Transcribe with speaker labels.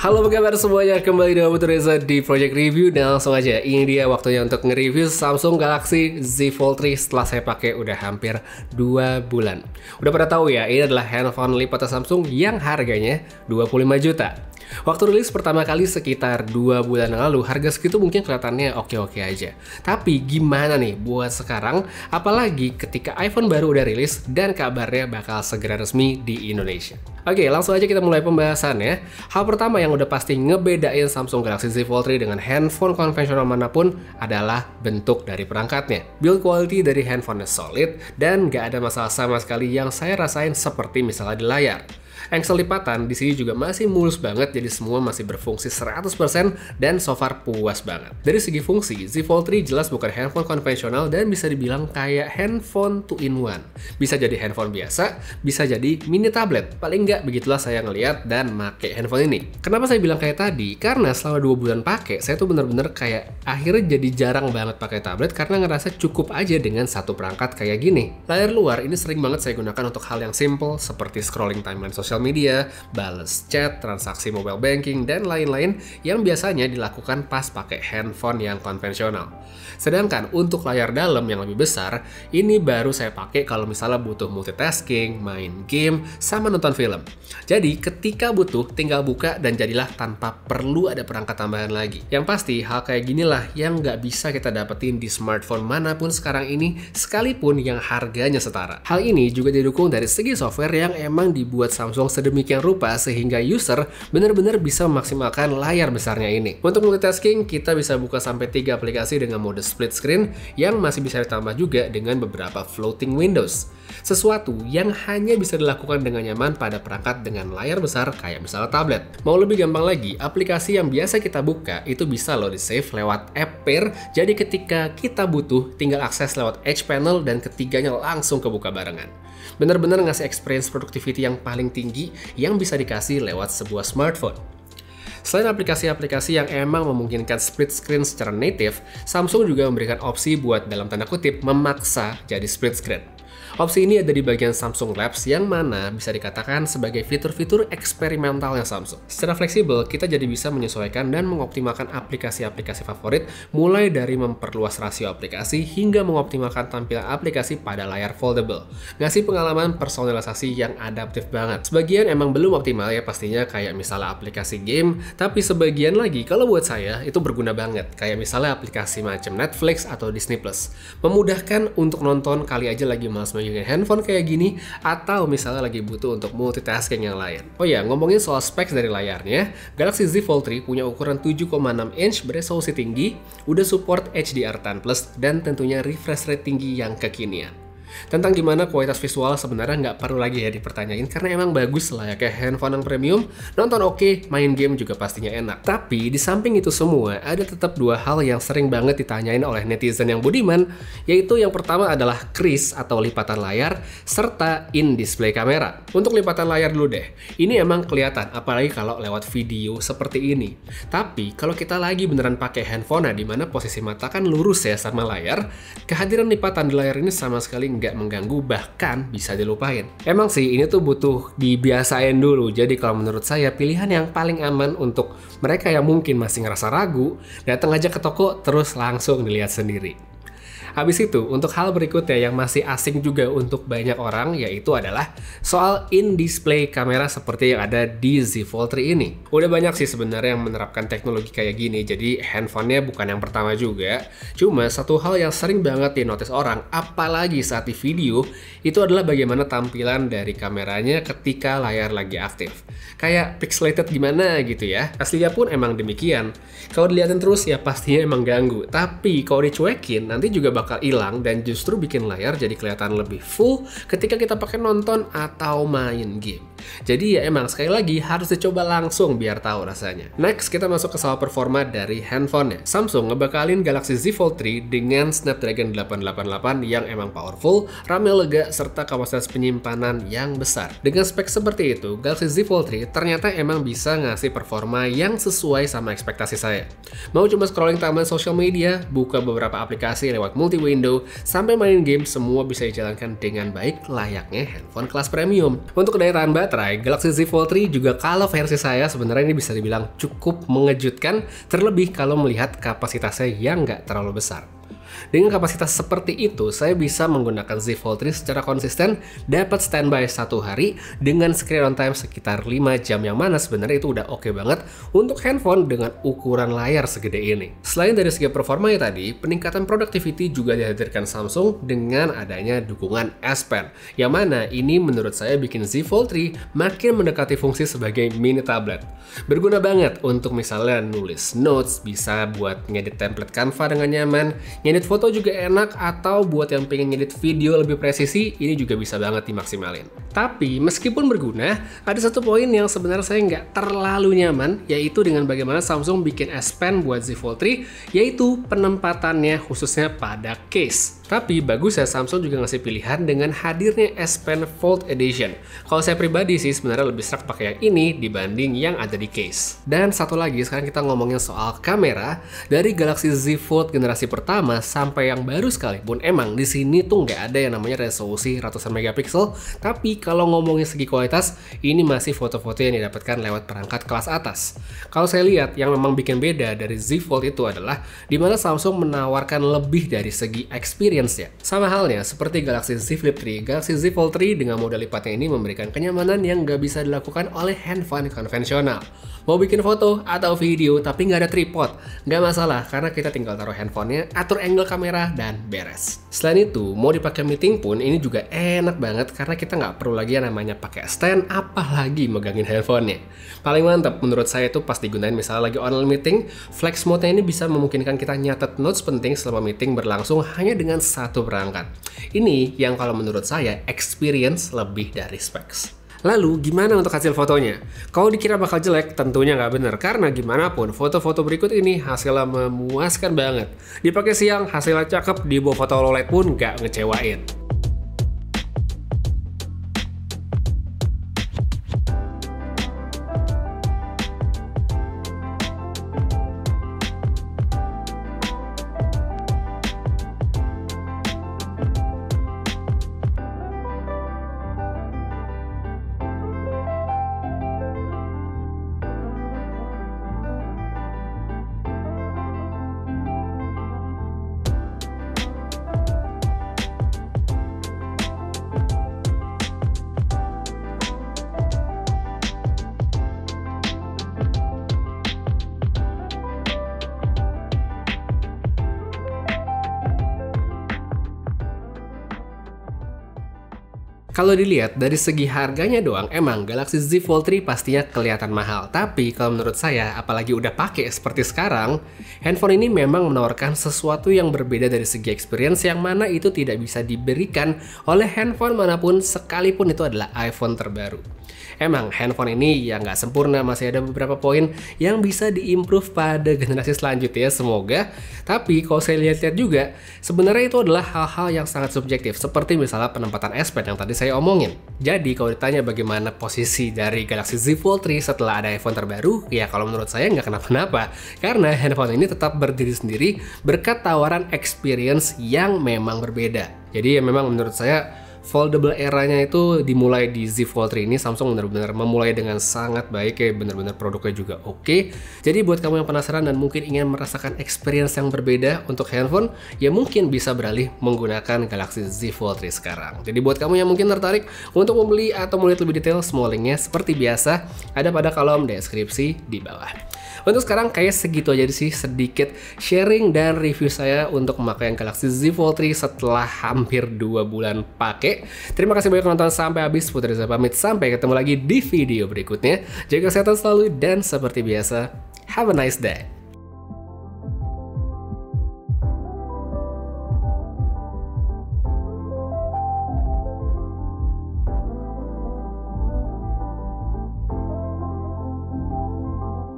Speaker 1: Halo, apa kabar semuanya? Kembali dengan Putu Reza di Project Review. Dan langsung aja, ini dia waktunya untuk nge-review Samsung Galaxy Z Fold 3 setelah saya pakai udah hampir 2 bulan. Udah pada tahu ya, ini adalah handphone lipatan Samsung yang harganya 25 juta. Waktu rilis pertama kali sekitar 2 bulan lalu, harga segitu mungkin kelihatannya oke-oke aja. Tapi gimana nih buat sekarang, apalagi ketika iPhone baru udah rilis dan kabarnya bakal segera resmi di Indonesia. Oke, langsung aja kita mulai pembahasan ya. Hal pertama yang udah pasti ngebedain Samsung Galaxy Z Fold 3 dengan handphone konvensional manapun adalah bentuk dari perangkatnya. Build quality dari handphonenya solid dan gak ada masalah sama sekali yang saya rasain seperti misalnya di layar. Engsel lipatan di sini juga masih mulus banget, jadi semua masih berfungsi 100% dan so far puas banget. Dari segi fungsi, Z Fold 3 jelas bukan handphone konvensional dan bisa dibilang kayak handphone 2-in-1. Bisa jadi handphone biasa, bisa jadi mini tablet. Paling nggak begitulah saya ngeliat dan make handphone ini. Kenapa saya bilang kayak tadi? Karena selama 2 bulan pakai, saya tuh bener-bener kayak akhirnya jadi jarang banget pakai tablet karena ngerasa cukup aja dengan satu perangkat kayak gini. Layar luar ini sering banget saya gunakan untuk hal yang simple seperti scrolling timeline sosial media, bales chat, transaksi mobile banking, dan lain-lain yang biasanya dilakukan pas pakai handphone yang konvensional. Sedangkan untuk layar dalam yang lebih besar, ini baru saya pakai kalau misalnya butuh multitasking, main game, sama nonton film. Jadi ketika butuh, tinggal buka dan jadilah tanpa perlu ada perangkat tambahan lagi. Yang pasti, hal kayak ginilah yang nggak bisa kita dapetin di smartphone manapun sekarang ini, sekalipun yang harganya setara. Hal ini juga didukung dari segi software yang emang dibuat Samsung sedemikian rupa sehingga user benar-benar bisa memaksimalkan layar besarnya ini. Untuk multitasking, kita bisa buka sampai 3 aplikasi dengan mode split screen yang masih bisa ditambah juga dengan beberapa floating windows. Sesuatu yang hanya bisa dilakukan dengan nyaman pada perangkat dengan layar besar kayak misalnya tablet. Mau lebih gampang lagi, aplikasi yang biasa kita buka itu bisa loh di-save lewat app Pair, jadi ketika kita butuh tinggal akses lewat Edge Panel dan ketiganya langsung kebuka barengan. Benar-benar ngasih experience productivity yang paling tinggi yang bisa dikasih lewat sebuah smartphone. Selain aplikasi-aplikasi yang emang memungkinkan split screen secara native, Samsung juga memberikan opsi buat dalam tanda kutip memaksa jadi split screen. Opsi ini ada di bagian Samsung Labs yang mana bisa dikatakan sebagai fitur-fitur eksperimentalnya Samsung. Secara fleksibel, kita jadi bisa menyesuaikan dan mengoptimalkan aplikasi-aplikasi favorit mulai dari memperluas rasio aplikasi hingga mengoptimalkan tampilan aplikasi pada layar foldable. Ngasih pengalaman personalisasi yang adaptif banget. Sebagian emang belum optimal ya pastinya kayak misalnya aplikasi game, tapi sebagian lagi kalau buat saya itu berguna banget. Kayak misalnya aplikasi macam Netflix atau Disney+. Memudahkan untuk nonton kali aja lagi malas dengan handphone kayak gini atau misalnya lagi butuh untuk multitasking yang lain. Oh ya, ngomongin soal specs dari layarnya, Galaxy Z Fold 3 punya ukuran 7,6 inch beresolusi tinggi, udah support HDR10+, dan tentunya refresh rate tinggi yang kekinian. Tentang gimana kualitas visual sebenarnya nggak perlu lagi ya dipertanyain karena emang bagus layaknya handphone yang premium, nonton oke, main game juga pastinya enak. Tapi di samping itu semua, ada tetap dua hal yang sering banget ditanyain oleh netizen yang budiman, yaitu yang pertama adalah kris atau lipatan layar, serta in-display kamera. Untuk lipatan layar dulu deh, ini emang kelihatan apalagi kalau lewat video seperti ini. Tapi kalau kita lagi beneran pakai handphone di mana posisi mata kan lurus ya sama layar, kehadiran lipatan di layar ini sama sekali nggak mengganggu, bahkan bisa dilupain. Emang sih ini tuh butuh dibiasain dulu, jadi kalau menurut saya pilihan yang paling aman untuk mereka yang mungkin masih ngerasa ragu, datang aja ke toko terus langsung dilihat sendiri. Habis itu, untuk hal berikutnya yang masih asing juga untuk banyak orang, yaitu adalah soal in-display kamera seperti yang ada di Z Fold 3 ini. Udah banyak sih sebenarnya yang menerapkan teknologi kayak gini, jadi handphonenya bukan yang pertama juga. Cuma satu hal yang sering banget di-notice orang, apalagi saat di video, itu adalah bagaimana tampilan dari kameranya ketika layar lagi aktif. Kayak pixelated gimana gitu ya. Aslinya pun emang demikian. Kalau dilihatin terus ya pastinya emang ganggu, tapi kalau dicuekin nanti juga bakal hilang dan justru bikin layar jadi kelihatan lebih full ketika kita pakai nonton atau main game. Jadi ya emang sekali lagi harus dicoba langsung biar tahu rasanya. Next kita masuk ke soal performa dari handphonenya. Samsung ngebakalin Galaxy Z Fold 3 dengan Snapdragon 888 yang emang powerful, RAM lega, serta kapasitas penyimpanan yang besar. Dengan spek seperti itu, Galaxy Z Fold 3 ternyata emang bisa ngasih performa yang sesuai sama ekspektasi saya. Mau cuma scrolling timeline social media, buka beberapa aplikasi lewat multi-window, sampai main game semua bisa dijalankan dengan baik layaknya handphone kelas premium. Untuk daya tahan baterai baterai, Galaxy Z Fold 3 juga kalau versi saya sebenarnya ini bisa dibilang cukup mengejutkan, terlebih kalau melihat kapasitasnya yang nggak terlalu besar. Dengan kapasitas seperti itu, saya bisa menggunakan Z Fold 3 secara konsisten, dapat standby 1 hari dengan screen on time sekitar 5 jam, yang mana sebenarnya itu udah oke banget untuk handphone dengan ukuran layar segede ini. Selain dari segi performanya tadi, peningkatan productivity juga dihadirkan Samsung dengan adanya dukungan S Pen, yang mana ini menurut saya bikin Z Fold 3 makin mendekati fungsi sebagai mini tablet. Berguna banget untuk misalnya nulis notes, bisa buat ngedit template Canva dengan nyaman, ngedit foto juga enak, atau buat yang pengen ngedit video lebih presisi, ini juga bisa banget dimaksimalin. Tapi meskipun berguna, ada satu poin yang sebenarnya saya nggak terlalu nyaman, yaitu dengan bagaimana Samsung bikin S Pen buat Z Fold 3, yaitu penempatannya khususnya pada case. Tapi bagus ya, Samsung juga ngasih pilihan dengan hadirnya S Pen Fold Edition. Kalau saya pribadi sih sebenarnya lebih serak pakai yang ini dibanding yang ada di case. Dan satu lagi, sekarang kita ngomongin soal kamera. Dari Galaxy Z Fold generasi pertama sampai yang baru sekalipun, emang di sini tuh nggak ada yang namanya resolusi ratusan megapiksel. Tapi kalau ngomongin segi kualitas, ini masih foto-foto yang didapatkan lewat perangkat kelas atas. Kalau saya lihat, yang memang bikin beda dari Z Fold itu adalah dimana Samsung menawarkan lebih dari segi experience ya. Sama halnya seperti Galaxy Z Flip 3, Galaxy Z Fold 3 dengan model lipatnya ini memberikan kenyamanan yang nggak bisa dilakukan oleh handphone konvensional. Mau bikin foto atau video tapi nggak ada tripod, nggak masalah karena kita tinggal taruh handphonenya, atur angle kamera, dan beres. Selain itu, mau dipakai meeting pun ini juga enak banget karena kita nggak perlu lagi yang namanya pakai stand, apalagi megangin handphonenya. Paling mantap menurut saya itu pas digunain misalnya lagi online meeting, flex mode-nya ini bisa memungkinkan kita nyatet notes penting selama meeting berlangsung hanya dengan satu perangkat. Ini yang kalau menurut saya experience lebih dari specs. Lalu gimana untuk hasil fotonya? Kalau dikira bakal jelek, tentunya nggak bener. Karena gimana pun, foto-foto berikut ini hasilnya memuaskan banget. Dipakai siang, hasilnya cakep, dibawa foto low light pun nggak ngecewain. Kalau dilihat dari segi harganya doang, emang Galaxy Z Fold 3 pastinya kelihatan mahal. Tapi kalau menurut saya, apalagi udah pakai seperti sekarang, handphone ini memang menawarkan sesuatu yang berbeda dari segi experience yang mana itu tidak bisa diberikan oleh handphone manapun sekalipun itu adalah iPhone terbaru. Emang handphone ini ya nggak sempurna, masih ada beberapa poin yang bisa diimprove pada generasi selanjutnya semoga. Tapi kalau saya lihat-lihat juga, sebenarnya itu adalah hal-hal yang sangat subjektif, seperti misalnya penempatan S Pen yang tadi saya omongin. Jadi kalau ditanya bagaimana posisi dari Galaxy Z Fold 3 setelah ada iPhone terbaru, ya kalau menurut saya nggak kenapa-napa. Karena handphone ini tetap berdiri sendiri berkat tawaran experience yang memang berbeda. Jadi ya memang menurut saya foldable eranya itu dimulai di Z Fold 3 ini. Samsung benar-benar memulai dengan sangat baik ya, benar-benar produknya juga oke. Jadi buat kamu yang penasaran dan mungkin ingin merasakan experience yang berbeda untuk handphone, ya mungkin bisa beralih menggunakan Galaxy Z Fold 3 sekarang. Jadi buat kamu yang mungkin tertarik untuk membeli atau melihat lebih detail, semua linknya seperti biasa ada pada kolom deskripsi di bawah. Untuk sekarang kayak segitu aja sih sedikit sharing dan review saya untuk pemakaian Galaxy Z Fold 3 setelah hampir 2 bulan pakai. Terima kasih banyak nonton sampai habis. Putri Reza pamit, sampai ketemu lagi di video berikutnya. Jaga kesehatan selalu dan seperti biasa, have a nice day.